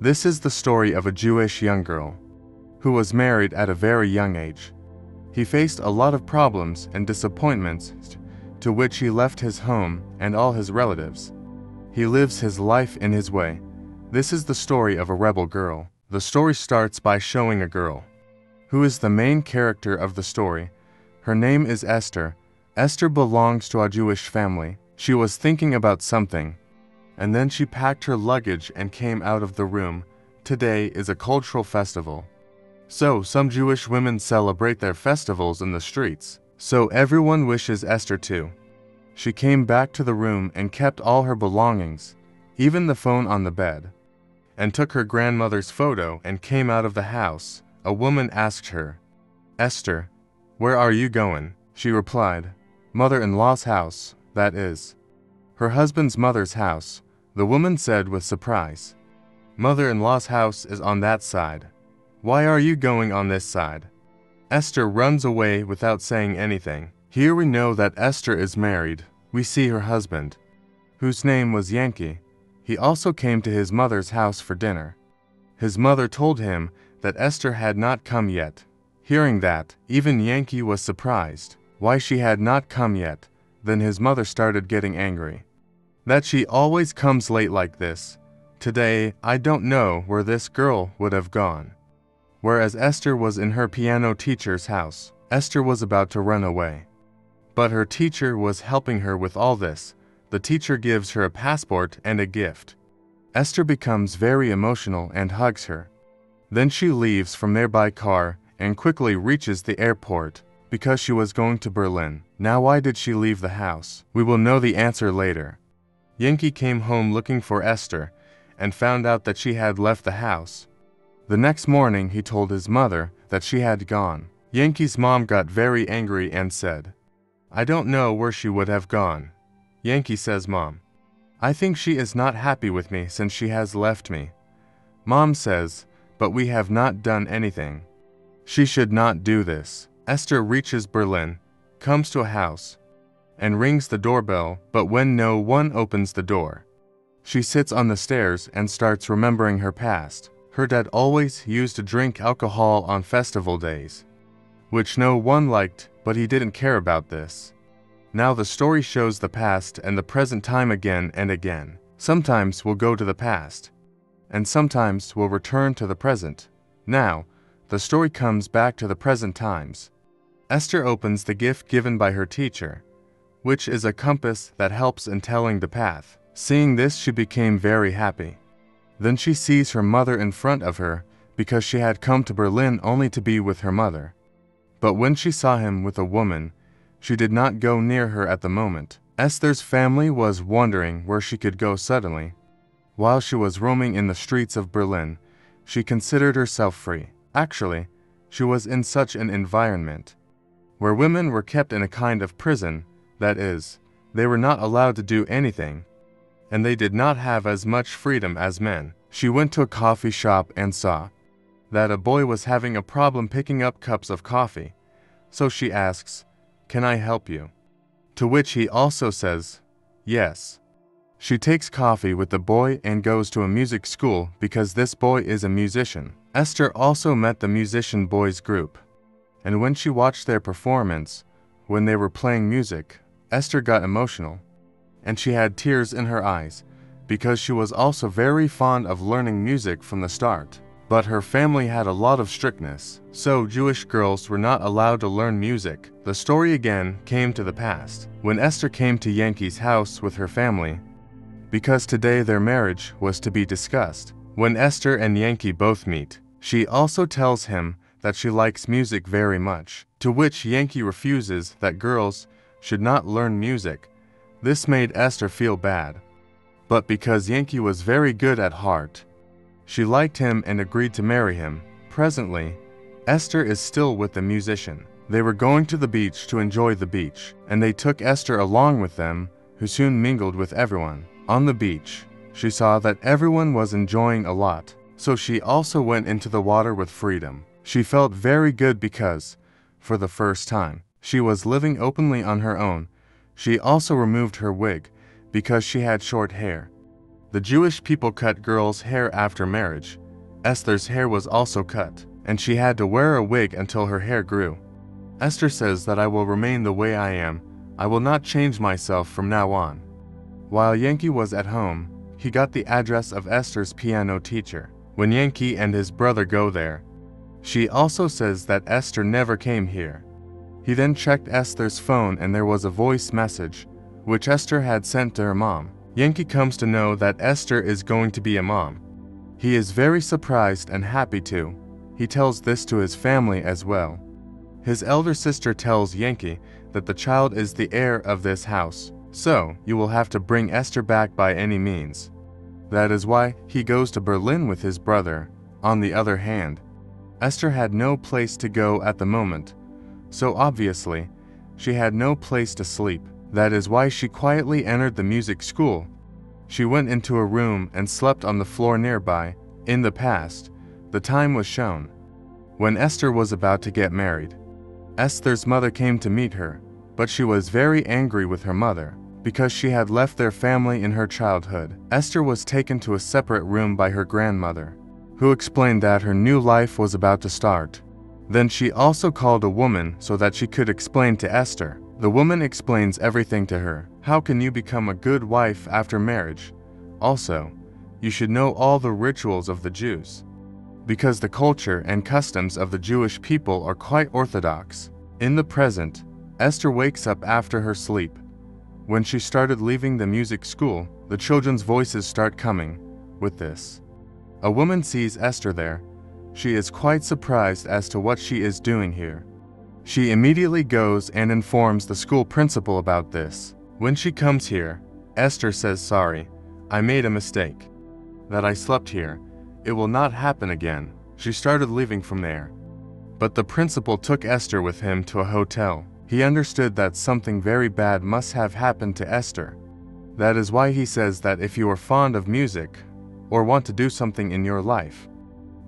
This is the story of a Jewish young girl who was married at a very young age. He faced a lot of problems and disappointments to which he left his home and all his relatives. He lives his life in his way. This is the story of a rebel girl. The story starts by showing a girl who is the main character of the story. Her name is Esther. Esther belongs to a Jewish family. She was thinking about something, and then she packed her luggage and came out of the room. Today is a cultural festival. So some Jewish women celebrate their festivals in the streets. So everyone wishes Esther too. She came back to the room and kept all her belongings, even the phone on the bed, and took her grandmother's photo and came out of the house. A woman asked her, "Esther, where are you going?" She replied, "Mother-in-law's house, that is, her husband's mother's house." The woman said with surprise, "Mother-in-law's house is on that side. Why are you going on this side?" Esther runs away without saying anything. Here we know that Esther is married. We see her husband, whose name was Yankee. He also came to his mother's house for dinner. His mother told him that Esther had not come yet. Hearing that, even Yankee was surprised why she had not come yet. Then his mother started getting angry that she always comes late like this. Today, I don't know where this girl would have gone. Whereas Esther was in her piano teacher's house, Esther was about to run away. But her teacher was helping her with all this. The teacher gives her a passport and a gift. Esther becomes very emotional and hugs her. Then she leaves from there by car and quickly reaches the airport because she was going to Berlin. Now why did she leave the house? We will know the answer later. Yankee came home looking for Esther and found out that she had left the house. The next morning he told his mother that she had gone. Yankee's mom got very angry and said, "I don't know where she would have gone." Yankee says, "Mom, I think she is not happy with me since she has left me." Mom says, "But we have not done anything. She should not do this." Esther reaches Berlin, comes to a house, and rings the doorbell, but when no one opens the door, she sits on the stairs and starts remembering her past. Her dad always used to drink alcohol on festival days, which no one liked, but he didn't care about this. Now the story shows the past and the present time again and again. Sometimes we'll go to the past, and sometimes we'll return to the present. Now, the story comes back to the present times. Esther opens the gift given by her teacher, which is a compass that helps in telling the path. Seeing this, she became very happy. Then she sees her mother in front of her, because she had come to Berlin only to be with her mother. But when she saw him with a woman, she did not go near her at the moment. Esther's family was wondering where she could go suddenly. While she was roaming in the streets of Berlin, she considered herself free. Actually, she was in such an environment where women were kept in a kind of prison, that is, they were not allowed to do anything, and they did not have as much freedom as men. She went to a coffee shop and saw that a boy was having a problem picking up cups of coffee. So she asks, "Can I help you?" To which he also says, "Yes." She takes coffee with the boy and goes to a music school because this boy is a musician. Esther also met the musician boys group, and when she watched their performance, when they were playing music, Esther got emotional, and she had tears in her eyes, because she was also very fond of learning music from the start. But her family had a lot of strictness, so Jewish girls were not allowed to learn music. The story again came to the past, when Esther came to Yankee's house with her family, because today their marriage was to be discussed. When Esther and Yankee both meet, she also tells him that she likes music very much, to which Yankee refuses that girls should not learn music. This made Esther feel bad. But because Yankee was very good at heart, she liked him and agreed to marry him. Presently, Esther is still with the musician. They were going to the beach to enjoy the beach, and they took Esther along with them, who soon mingled with everyone. On the beach, she saw that everyone was enjoying a lot, so she also went into the water with freedom. She felt very good because, for the first time, she was living openly on her own. She also removed her wig, because she had short hair. The Jewish people cut girls' hair after marriage. Esther's hair was also cut, and she had to wear a wig until her hair grew. Esther says that I will remain the way I am. I will not change myself from now on. While Yankee was at home, he got the address of Esther's piano teacher. When Yankee and his brother go there, she also says that Esther never came here. He then checked Esther's phone and there was a voice message, which Esther had sent to her mom. Yankee comes to know that Esther is going to be a mom. He is very surprised and happy too. He tells this to his family as well. His elder sister tells Yankee that the child is the heir of this house, so you will have to bring Esther back by any means. That is why he goes to Berlin with his brother. On the other hand, Esther had no place to go at the moment, so obviously, she had no place to sleep. That is why she quietly entered the music school. She went into a room and slept on the floor nearby. In the past, the time was shown when Esther was about to get married. Esther's mother came to meet her, but she was very angry with her mother because she had left their family in her childhood. Esther was taken to a separate room by her grandmother, who explained that her new life was about to start. Then she also called a woman so that she could explain to Esther. The woman explains everything to her. How can you become a good wife after marriage? Also, you should know all the rituals of the Jews, because the culture and customs of the Jewish people are quite orthodox. In the present, Esther wakes up after her sleep. When she started leaving the music school, the children's voices start coming. With this, a woman sees Esther there. She is quite surprised as to what she is doing here. She immediately goes and informs the school principal about this. When she comes here, Esther says, "Sorry, I made a mistake. That I slept here. It will not happen again." She started leaving from there. But the principal took Esther with him to a hotel. He understood that something very bad must have happened to Esther. That is why he says that if you are fond of music, or want to do something in your life,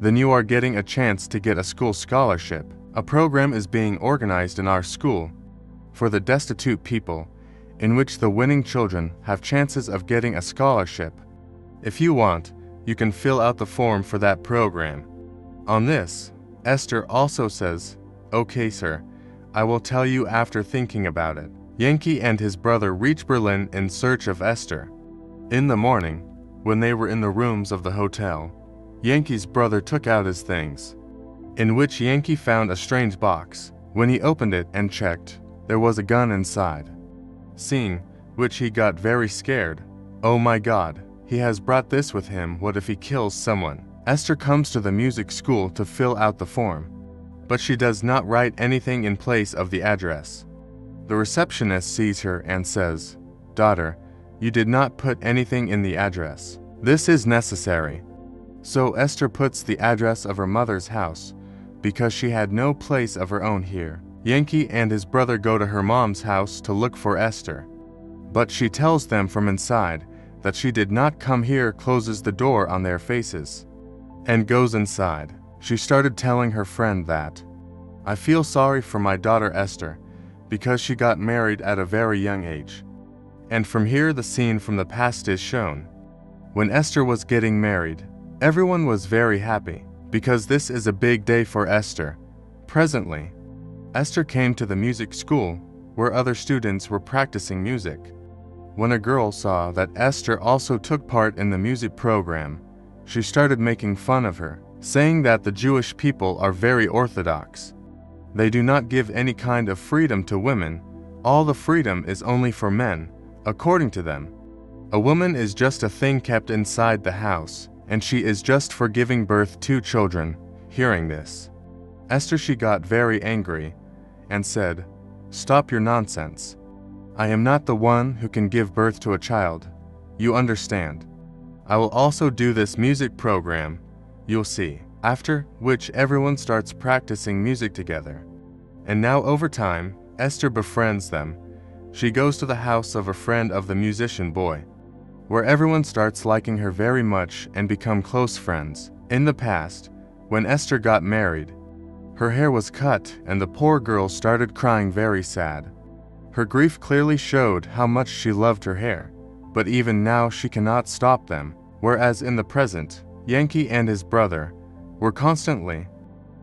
then you are getting a chance to get a school scholarship. A program is being organized in our school for the destitute people, in which the winning children have chances of getting a scholarship. If you want, you can fill out the form for that program. On this, Esther also says, "Okay, sir, I will tell you after thinking about it." Yankee and his brother reach Berlin in search of Esther. In the morning, when they were in the rooms of the hotel, Yankee's brother took out his things, in which Yankee found a strange box. When he opened it and checked, there was a gun inside. Seeing which he got very scared. Oh my God, he has brought this with him. What if he kills someone? Esther comes to the music school to fill out the form, but she does not write anything in place of the address. The receptionist sees her and says, "Daughter, you did not put anything in the address. This is necessary." So Esther puts the address of her mother's house, because she had no place of her own here. Yankee and his brother go to her mom's house to look for Esther, but she tells them from inside that she did not come here, closes the door on their faces, and goes inside. She started telling her friend that, "I feel sorry for my daughter Esther, because she got married at a very young age." And from here the scene from the past is shown. When Esther was getting married, everyone was very happy, because this is a big day for Esther. Presently, Esther came to the music school, where other students were practicing music. When a girl saw that Esther also took part in the music program, she started making fun of her, saying that the Jewish people are very orthodox. They do not give any kind of freedom to women. All the freedom is only for men, according to them. A woman is just a thing kept inside the house, and she is just for giving birth to children. Hearing this, Esther, she got very angry and said, "Stop your nonsense. I am not the one who can give birth to a child. You understand? I will also do this music program. You'll see." After which everyone starts practicing music together. And now over time, Esther befriends them. She goes to the house of a friend of the musician boy, where everyone starts liking her very much and become close friends. In the past, when Esther got married, her hair was cut and the poor girl started crying very sad. Her grief clearly showed how much she loved her hair. but even now she cannot stop them, whereas in the present, Yankee and his brother were constantly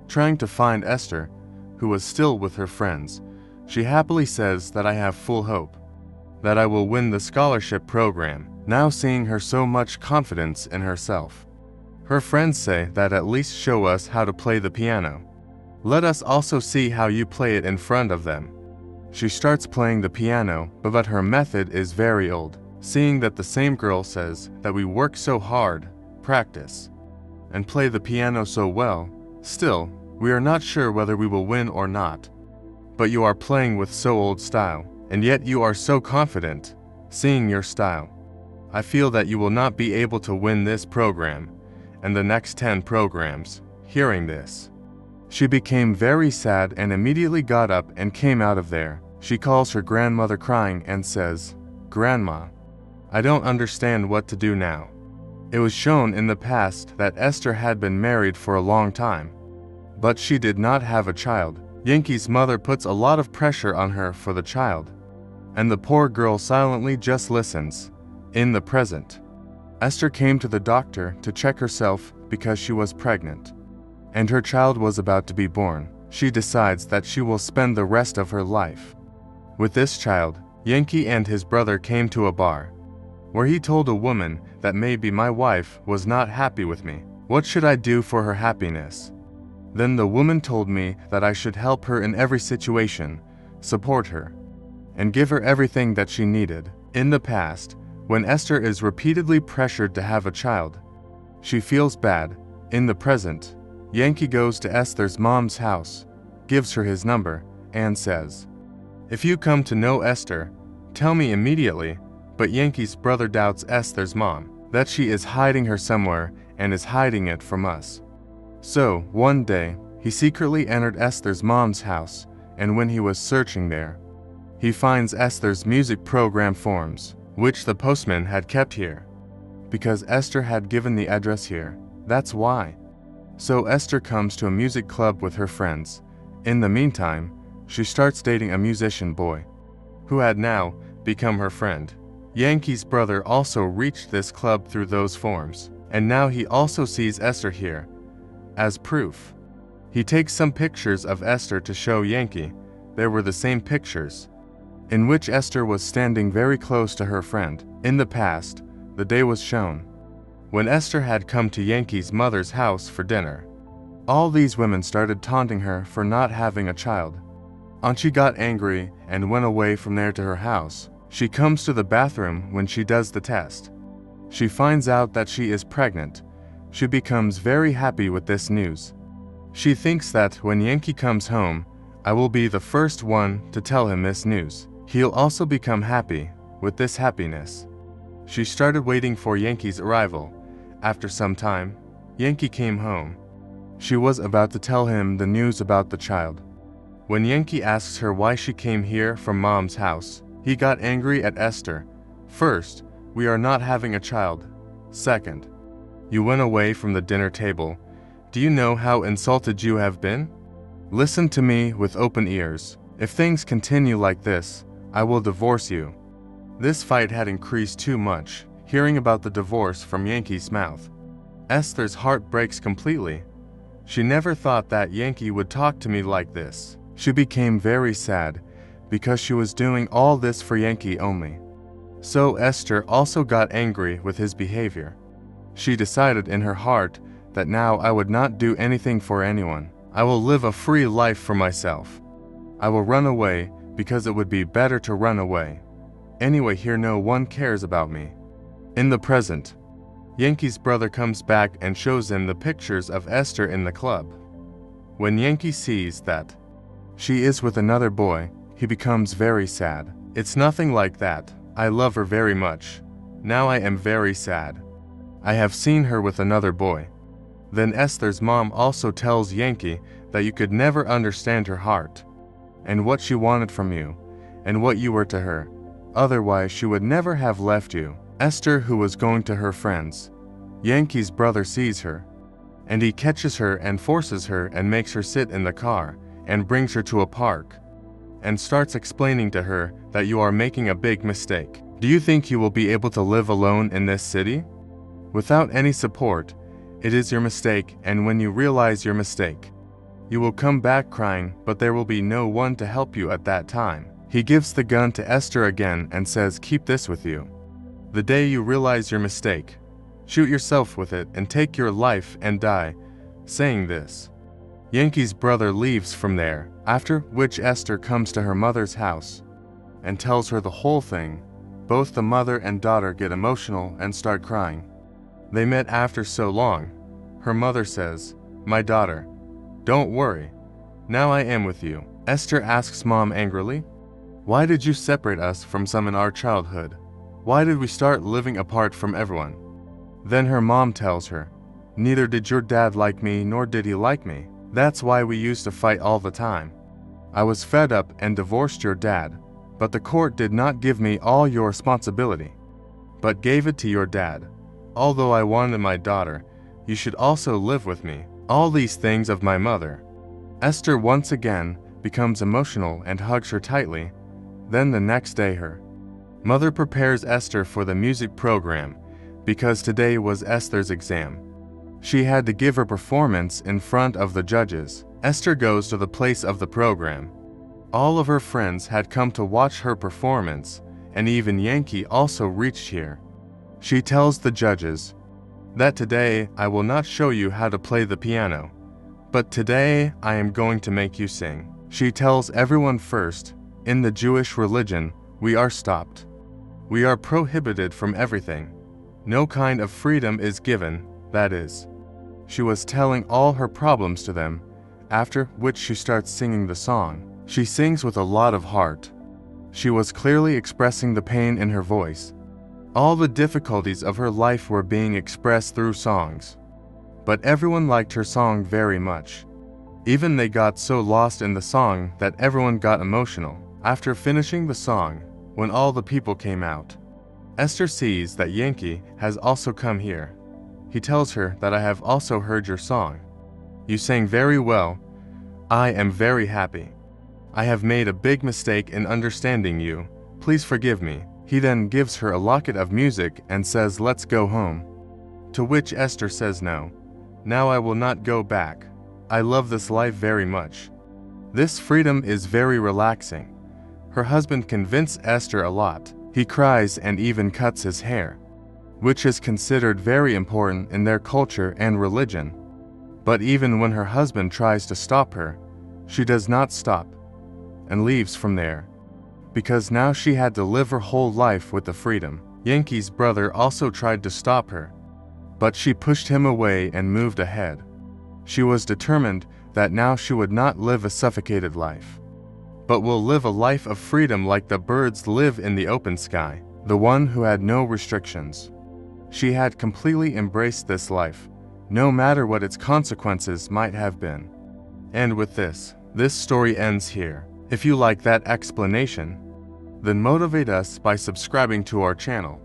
trying to find Esther, who was still with her friends. She happily says that I have full hope that I will win the scholarship program, now seeing her so much confidence in herself. Her friends say that at least show us how to play the piano. Let us also see how you play it in front of them. She starts playing the piano, but her method is very old, seeing that the same girl says that we work so hard, practice, and play the piano so well. Still, we are not sure whether we will win or not. But you are playing with so old style, and yet you are so confident, seeing your style. I feel that you will not be able to win this program, and the next 10 programs. Hearing this, she became very sad and immediately got up and came out of there. She calls her grandmother crying and says, "Grandma, I don't understand what to do now." It was shown in the past that Esther had been married for a long time, but she did not have a child. Yankee's mother puts a lot of pressure on her for the child, and the poor girl silently just listens. In the present, Esther came to the doctor to check herself because she was pregnant, and her child was about to be born. She decides that she will spend the rest of her life with this child. Yankee and his brother came to a bar, where he told a woman that maybe my wife was not happy with me. What should I do for her happiness? Then the woman told me that I should help her in every situation, support her, and give her everything that she needed. In the past, when Esther is repeatedly pressured to have a child, she feels bad. In the present, Yankee goes to Esther's mom's house, gives her his number, and says, "If you come to know Esther, tell me immediately." But Yankee's brother doubts Esther's mom, that she is hiding her somewhere and is hiding it from us. So, one day, he secretly entered Esther's mom's house, and when he was searching there, he finds Esther's music program forms, which the postman had kept here, because Esther had given the address here. That's why. So Esther comes to a music club with her friends. In the meantime, she starts dating a musician boy, who had now become her friend. Yankee's brother also reached this club through those forms, and now he also sees Esther here. As proof, he takes some pictures of Esther to show Yankee. There were the same pictures, in which Esther was standing very close to her friend. In the past, the day was shown when Esther had come to Yankee's mother's house for dinner. All these women started taunting her for not having a child. She got angry and went away from there to her house. She comes to the bathroom when she does the test. She finds out that she is pregnant. She becomes very happy with this news. She thinks that when Yankee comes home, I will be the first one to tell him this news. He'll also become happy with this happiness. She started waiting for Yankee's arrival. After some time, Yankee came home. She was about to tell him the news about the child. When Yankee asks her why she came here from mom's house, he got angry at Esther. First, we are not having a child. Second, you went away from the dinner table. Do you know how insulted you have been? Listen to me with open ears. If things continue like this, I will divorce you. This fight had increased too much. Hearing about the divorce from Yankee's mouth, Esther's heart breaks completely. She never thought that Yankee would talk to me like this. She became very sad, because she was doing all this for Yankee only. So Esther also got angry with his behavior. She decided in her heart that now I would not do anything for anyone. I will live a free life for myself. I will run away because it would be better to run away. Anyway, here no one cares about me. In the present, Yankee's brother comes back and shows him the pictures of Esther in the club. When Yankee sees that she is with another boy, he becomes very sad. It's nothing like that. I love her very much. Now I am very sad. I have seen her with another boy. Then Esther's mom also tells Yankee that you could never understand her heart, and what she wanted from you, and what you were to her. Otherwise she would never have left you. Esther, who was going to her friends. Yankee's brother sees her, and he catches her and forces her and makes her sit in the car, and brings her to a park, and starts explaining to her that you are making a big mistake. Do you think you will be able to live alone in this city? Without any support, it is your mistake, and when you realize your mistake, you will come back crying, but there will be no one to help you at that time. He gives the gun to Esther again and says, keep this with you. The day you realize your mistake, shoot yourself with it and take your life and die. Saying this, Yankee's brother leaves from there, after which Esther comes to her mother's house and tells her the whole thing. Both the mother and daughter get emotional and start crying. They met after so long. Her mother says, my daughter, don't worry. Now I am with you. Esther asks mom angrily, why did you separate us from some in our childhood? Why did we start living apart from everyone? Then her mom tells her, neither did your dad like me nor did he like me. That's why we used to fight all the time. I was fed up and divorced your dad, but the court did not give me all your responsibility, but gave it to your dad. Although I wanted my daughter, you should also live with me. All these things of my mother. Esther once again becomes emotional and hugs her tightly. Then the next day her mother prepares Esther for the music program because today was Esther's exam. She had to give her performance in front of the judges. Esther goes to the place of the program. All of her friends had come to watch her performance, and even Yankee also reached here. She tells the judges that today I will not show you how to play the piano, but today I am going to make you sing. She tells everyone first, in the Jewish religion, we are stopped. We are prohibited from everything. No kind of freedom is given, that is. She was telling all her problems to them, after which she starts singing the song. She sings with a lot of heart. She was clearly expressing the pain in her voice. All the difficulties of her life were being expressed through songs. But everyone liked her song very much. Even they got so lost in the song that everyone got emotional. After finishing the song, when all the people came out, Esther sees that Yankee has also come here. He tells her that I have also heard your song. You sang very well. I am very happy. I have made a big mistake in understanding you. Please forgive me. He then gives her a locket of music and says, let's go home. To which Esther says no. Now I will not go back. I love this life very much. This freedom is very relaxing. Her husband convinced Esther a lot. He cries and even cuts his hair, which is considered very important in their culture and religion. But even when her husband tries to stop her, she does not stop and leaves from there, because now she had to live her whole life with the freedom. Yankee's brother also tried to stop her, but she pushed him away and moved ahead. She was determined that now she would not live a suffocated life, but will live a life of freedom like the birds live in the open sky, the one who had no restrictions. She had completely embraced this life, no matter what its consequences might have been. And with this story ends here. If you like that explanation, then motivate us by subscribing to our channel.